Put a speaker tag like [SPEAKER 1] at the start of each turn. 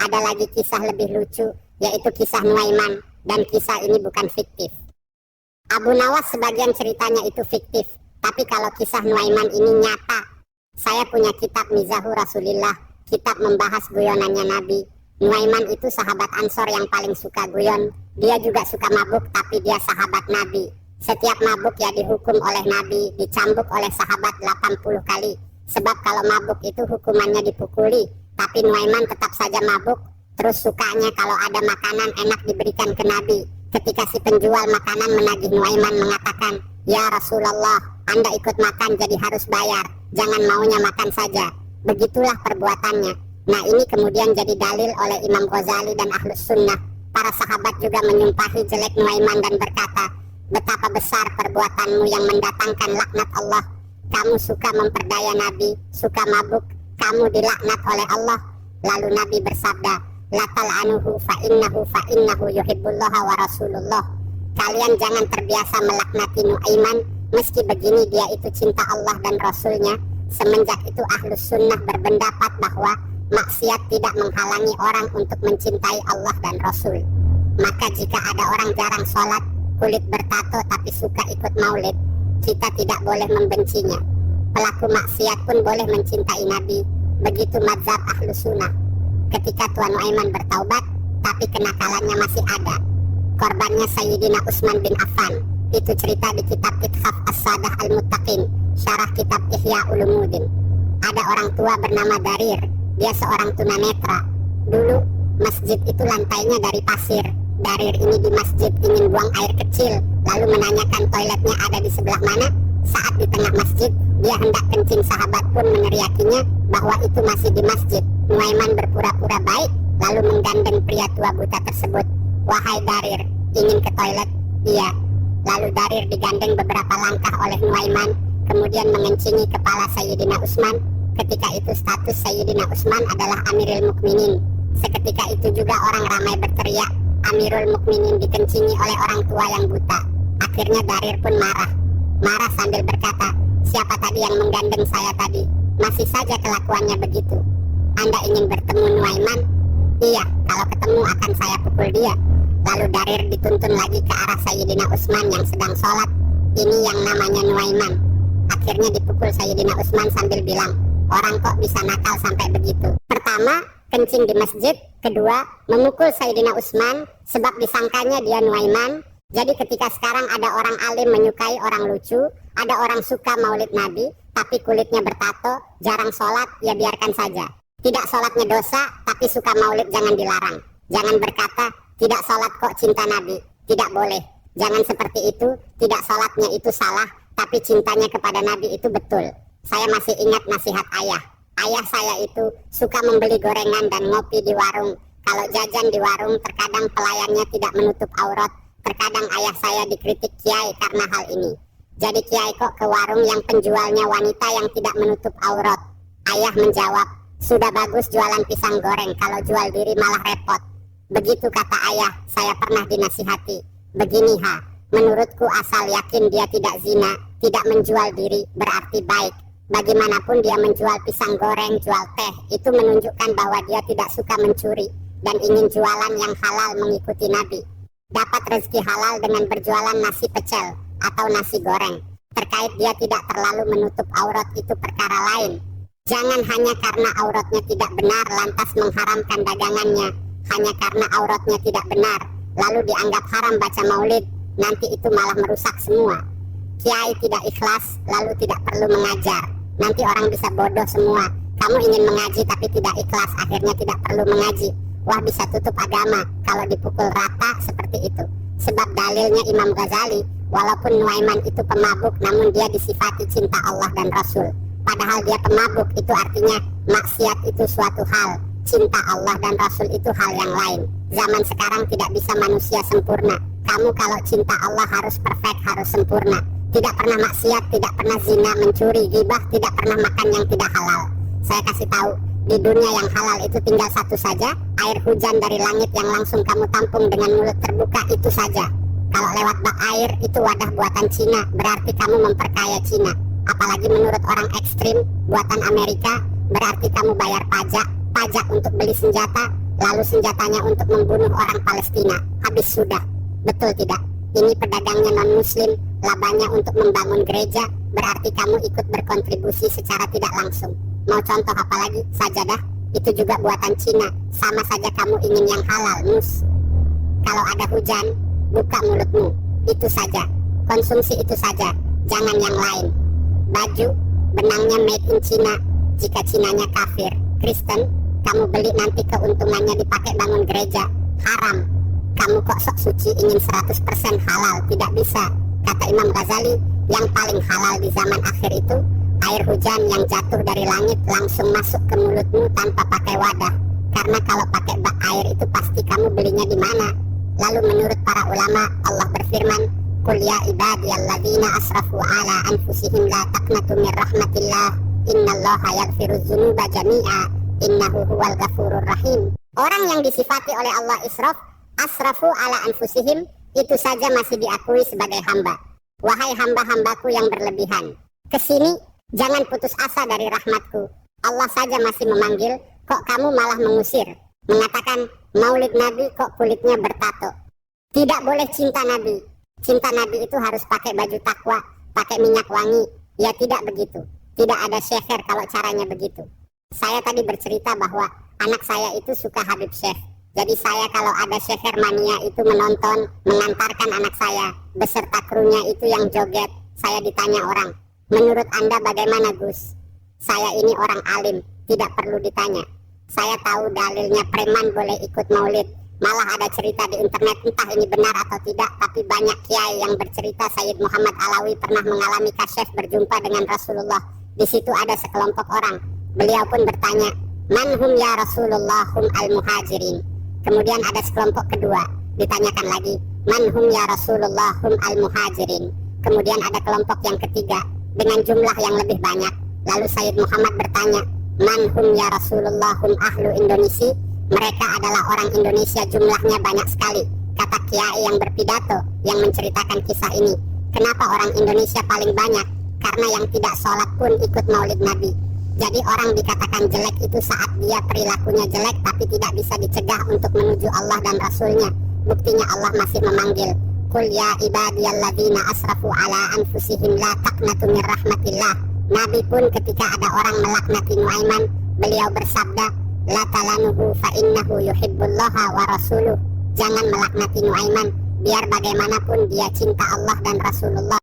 [SPEAKER 1] Ada lagi kisah lebih lucu, yaitu kisah Nuaiman, dan kisah ini bukan fiktif. Abu Nawas sebagian ceritanya itu fiktif, tapi kalau kisah Nuaiman ini nyata. Saya punya kitab Mizahu Rasulillah, kitab membahas guyonannya Nabi. Nuaiman itu sahabat Ansor yang paling suka guyon. Dia juga suka mabuk, tapi dia sahabat Nabi. Setiap mabuk ya dihukum oleh Nabi, dicambuk oleh sahabat 80 kali. Sebab kalau mabuk itu hukumannya dipukuli, tapi Nuaiman tetap saja mabuk. Terus sukanya kalau ada makanan enak diberikan ke Nabi. Ketika si penjual makanan menagih Nuaiman mengatakan, "Ya Rasulullah, Anda ikut makan jadi harus bayar, jangan maunya makan saja." Begitulah perbuatannya. Nah, ini kemudian jadi dalil oleh Imam Ghazali dan Ahlus Sunnah. Para sahabat juga menyumpahi jelek Nuaiman dan berkata, "Betapa besar perbuatanmu yang mendatangkan laknat Allah. Kamu suka memperdaya Nabi, suka mabuk, kamu dilaknat oleh Allah." Lalu Nabi bersabda, "La tal'anuhu fa innahu yuhibbullaha wa rasulullah." Kalian jangan terbiasa melaknati Nuaiman, meski begini dia itu cinta Allah dan Rasulnya. Semenjak itu Ahlus Sunnah berpendapat bahwa maksiat tidak menghalangi orang untuk mencintai Allah dan Rasul. Maka jika ada orang jarang sholat, kulit bertato tapi suka ikut maulid, kita tidak boleh membencinya. Pelaku maksiat pun boleh mencintai Nabi. Begitu mazhab Ahlus Sunnah. Ketika Tuan Nuaiman bertaubat, tapi kenakalannya masih ada. Korbannya Sayyidina Utsman bin Affan. Itu cerita di kitab Ithaf As-Sadah Al-Muttaqin, syarah kitab Ihya Ulumuddin. Ada orang tua bernama Darir. Dia seorang tunanetra. Dulu masjid itu lantainya dari pasir. Darir ini di masjid ingin buang air kecil, lalu menanyakan toiletnya ada di sebelah mana. Saat di tengah masjid, dia hendak kencing, sahabat pun meneriakinya bahwa itu masih di masjid. Nuaiman berpura-pura baik, lalu menggandeng pria tua buta tersebut. "Wahai Darir, ingin ke toilet?" "Iya." Lalu Darir digandeng beberapa langkah oleh Nuaiman, kemudian mengencingi kepala Sayyidina Utsman. Ketika itu status Sayyidina Utsman adalah Amirul Mukminin. Seketika itu juga orang ramai berteriak, "Amirul Mukminin dikencingi oleh orang tua yang buta." Akhirnya Darir pun marah sambil berkata, "Siapa tadi yang menggandeng saya tadi? Masih saja kelakuannya begitu. Anda ingin bertemu Nuaiman?" "Iya, kalau ketemu akan saya pukul dia." Lalu Darir dituntun lagi ke arah Sayyidina Utsman yang sedang sholat. Ini yang namanya Nuaiman. Akhirnya dipukul Sayyidina Utsman sambil bilang, "Orang kok bisa nakal sampai begitu?" Pertama, kencing di masjid. Kedua, memukul Sayyidina Utsman sebab disangkanya dia Nuaiman. Jadi ketika sekarang ada orang alim menyukai orang lucu, ada orang suka maulid Nabi, tapi kulitnya bertato, jarang sholat, ya biarkan saja. Tidak sholatnya dosa, tapi suka maulid jangan dilarang. Jangan berkata, "Tidak sholat kok cinta Nabi." Tidak boleh. Jangan seperti itu. Tidak sholatnya itu salah, tapi cintanya kepada Nabi itu betul. Saya masih ingat nasihat ayah. Ayah saya itu suka membeli gorengan dan ngopi di warung. Kalau jajan di warung, terkadang pelayannya tidak menutup aurat. Terkadang ayah saya dikritik kiai karena hal ini. "Jadi kiai kok ke warung yang penjualnya wanita yang tidak menutup aurat?" Ayah menjawab, "Sudah bagus jualan pisang goreng, kalau jual diri malah repot." Begitu kata ayah, saya pernah dinasihati. "Begini menurutku asal yakin dia tidak zina, tidak menjual diri, berarti baik. Bagaimanapun dia menjual pisang goreng, jual teh, itu menunjukkan bahwa dia tidak suka mencuri dan ingin jualan yang halal mengikuti Nabi. Dapat rezeki halal dengan berjualan nasi pecel atau nasi goreng. Terkait dia tidak terlalu menutup aurat itu perkara lain. Jangan hanya karena auratnya tidak benar lantas mengharamkan dagangannya. Hanya karena auratnya tidak benar lalu dianggap haram baca maulid, nanti itu malah merusak semua. Kiai tidak ikhlas lalu tidak perlu mengajar. Nanti orang bisa bodoh semua. Kamu ingin mengaji tapi tidak ikhlas, akhirnya tidak perlu mengaji. Wah, bisa tutup agama kalau dipukul rata seperti itu. Sebab dalilnya Imam Ghazali, walaupun Nuaiman itu pemabuk, namun dia disifati cinta Allah dan Rasul. Padahal dia pemabuk, itu artinya maksiat itu suatu hal, cinta Allah dan Rasul itu hal yang lain. Zaman sekarang tidak bisa manusia sempurna. Kamu kalau cinta Allah harus perfect, harus sempurna. Tidak pernah maksiat, tidak pernah zina, mencuri, ghibah, tidak pernah makan yang tidak halal. Saya kasih tahu, di dunia yang halal itu tinggal satu saja, air hujan dari langit yang langsung kamu tampung dengan mulut terbuka, itu saja. Kalau lewat bak air, itu wadah buatan Cina, berarti kamu memperkaya Cina. Apalagi menurut orang ekstrim, buatan Amerika, berarti kamu bayar pajak untuk beli senjata, lalu senjatanya untuk membunuh orang Palestina. Habis sudah. Betul tidak? Ini pedagangnya non-muslim, labanya untuk membangun gereja, berarti kamu ikut berkontribusi secara tidak langsung. Mau contoh apa lagi? Sajadah? Itu juga buatan Cina, sama saja kamu ingin yang halal, mus. Kalau ada hujan, buka mulutmu, itu saja. Konsumsi itu saja, jangan yang lain. Baju, benangnya made in China, jika Cinanya kafir, Kristen, kamu beli nanti keuntungannya dipakai bangun gereja, haram. Kamu kok sok suci ingin 100% halal, tidak bisa. Kata Imam Ghazali, yang paling halal di zaman akhir itu air hujan yang jatuh dari langit langsung masuk ke mulutmu tanpa pakai wadah. Karena kalau pakai bak air itu pasti kamu belinya di mana. Lalu menurut para ulama, Allah berfirman, "Qul ya ibadiyalladzina asrafu ala anfusihim la taqnatu min rahmatillah, innallaha yaghfirudz dzunuba jami'a, innahu huwal ghafurur rahim." Orang yang disifati oleh Allah asrafu ala anfusihim, itu saja masih diakui sebagai hamba. Wahai hamba-hambaku yang berlebihan, kesini, jangan putus asa dari rahmatku. Allah saja masih memanggil, kok kamu malah mengusir. Mengatakan, maulid Nabi kok kulitnya bertato. Tidak boleh cinta Nabi. Cinta Nabi itu harus pakai baju takwa, pakai minyak wangi. Ya tidak begitu. Tidak ada syeher kalau caranya begitu. Saya tadi bercerita bahwa anak saya itu suka Habib Syekh. Jadi saya kalau ada syeher mania itu menonton, mengantarkan anak saya, beserta krunya itu yang joget. Saya ditanya orang, menurut Anda bagaimana Gus? Saya ini orang alim, tidak perlu ditanya. Saya tahu dalilnya preman boleh ikut maulid. Malah ada cerita di internet, entah ini benar atau tidak, tapi banyak kiai yang bercerita Sayyid Muhammad Alawi pernah mengalami kasyaf berjumpa dengan Rasulullah. Di situ ada sekelompok orang. Beliau pun bertanya, "Man hum ya Rasulullah?" "Hum al-muhajirin." Kemudian ada sekelompok kedua, ditanyakan lagi, "Man hum ya Rasulullah?" "Hum al-muhajirin." Kemudian ada kelompok yang ketiga, dengan jumlah yang lebih banyak. Lalu Sayyid Muhammad bertanya, "Man hum ya Rasulullah?" "Hum ahlu Indonesia." Mereka adalah orang Indonesia, jumlahnya banyak sekali. Kata kiai yang berpidato, yang menceritakan kisah ini. Kenapa orang Indonesia paling banyak? Karena yang tidak sholat pun ikut maulid Nabi. Jadi orang dikatakan jelek itu saat dia perilakunya jelek tapi tidak bisa dicegah untuk menuju Allah dan Rasulnya. Buktinya Allah masih memanggil, "Qul ya ibadiyalladzina asrafu ala anfusihim la taqnatu min rahmatillah." Nabi pun ketika ada orang melaknati Nuaiman, beliau bersabda, "La talanuhu fa innahu yuhibbullaha wa rasuluh." Jangan melaknati Nuaiman, biar bagaimanapun dia cinta Allah dan Rasulullah.